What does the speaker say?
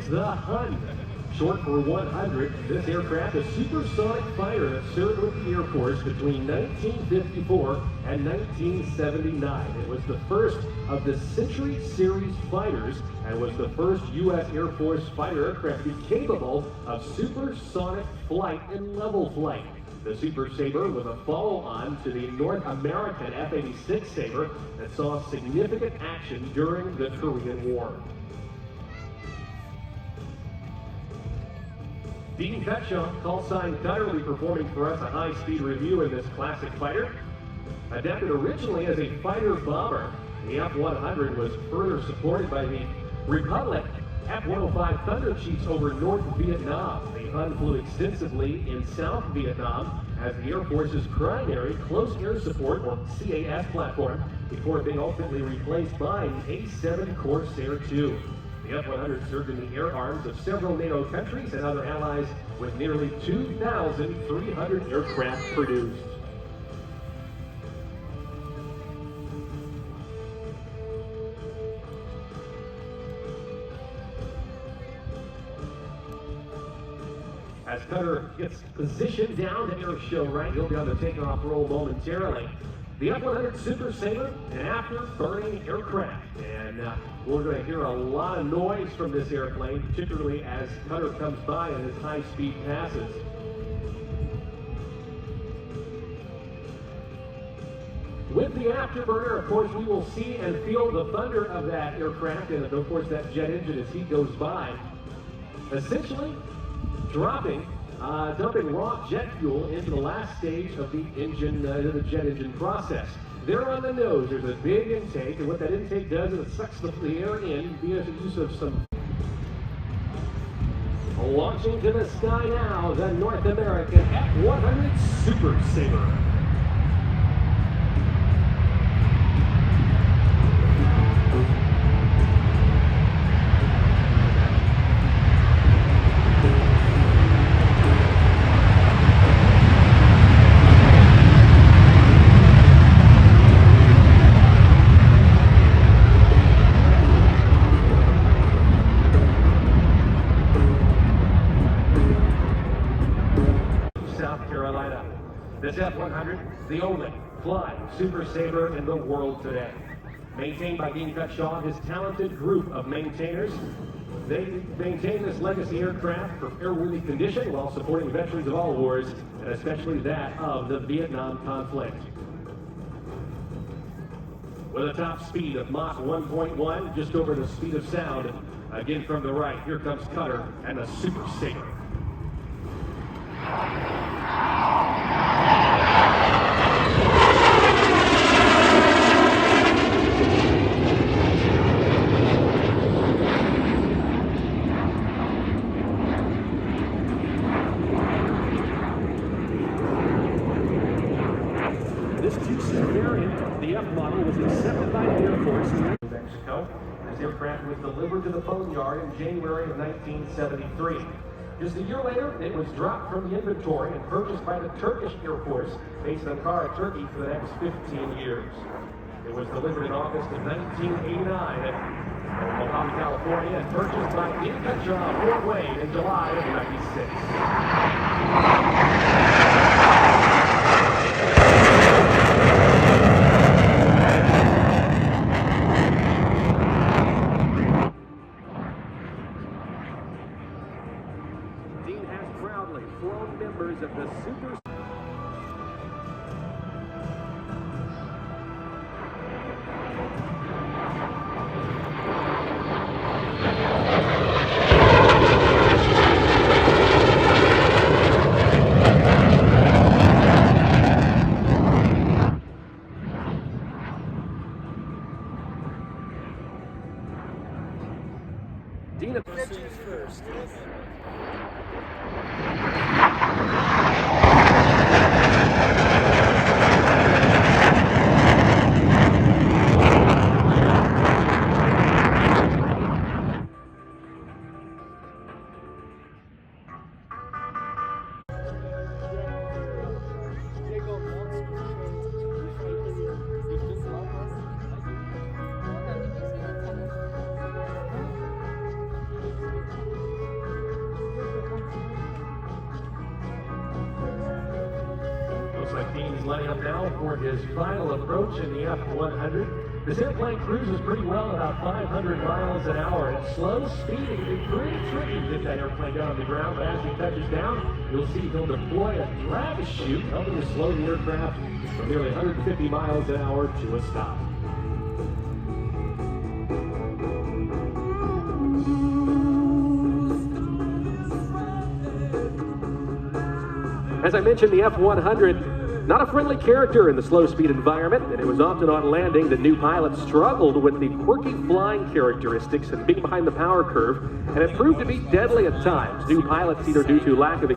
It's the Hun, short for 100. This aircraft, a supersonic fighter that served with the Air Force between 1954 and 1979. It was the first of the Century Series fighters and was the first U.S. Air Force fighter aircraft to be capable of supersonic flight and level flight. The Super Sabre was a follow-on to the North American F-86 Sabre that saw significant action during the Korean War. Dean Cutshaw, call sign Cutter, will be performing for us a high-speed review in this classic fighter. Adapted originally as a fighter bomber, the F-100 was further supported by the Republic F-105 Thunder Chiefs over North Vietnam. The Hun flew extensively in South Vietnam as the Air Force's primary close air support, or CAS, platform before being ultimately replaced by the A-7 Corsair II. The F-100 served in the air arms of several NATO countries and other allies with nearly 2,300 aircraft produced. As Cutter gets positioned down to Airshow right, he'll be on the takeoff roll momentarily. The F-100 Super Sabre, an afterburning aircraft, and we're going to hear a lot of noise from this airplane, particularly as Cutter comes by in his high-speed passes. With the afterburner, of course, we will see and feel the thunder of that aircraft and, of course, that jet engine as he goes by. Essentially, dumping raw jet fuel into the last stage of the engine, the jet engine process. There on the nose, there's a big intake, and what that intake does is it sucks the air in via the use of some. Launching to the sky now, the North American F-100 Super Sabre. This F-100, the only flying Super Sabre in the world today. Maintained by Dean Cutshaw and his talented group of maintainers, they maintain this legacy aircraft for airworthy condition while supporting veterans of all wars, and especially that of the Vietnam conflict. With a top speed of Mach 1.1, just over the speed of sound, again from the right, here comes Cutter and the Super Sabre. This two-seat variant, the F model, was accepted by the Air Force in Mexico. This aircraft was delivered to the Boneyard in January of 1973. Just a year later, it was dropped from the inventory and purchased by the Turkish Air Force based in Ankara, Turkey, for the next 15 years. It was delivered in August of 1989 at Mojave, California, and purchased by Dean Cutshaw Fort Wayne in July of '96. Dean has proudly flown members of the Super. Dean first. lining up now for his final approach in the F100. This airplane cruises pretty well at about 500 miles an hour. At slow speed, it can be pretty tricky to get that airplane down on the ground, but as he touches down, you'll see he'll deploy a drag chute, helping to slow the aircraft from nearly 150 miles an hour to a stop. As I mentioned, the F100, not a friendly character in the slow-speed environment, and it was often on landing that new pilots struggled with the quirky flying characteristics and being behind the power curve, and it proved to be deadly at times. New pilots, either due to lack of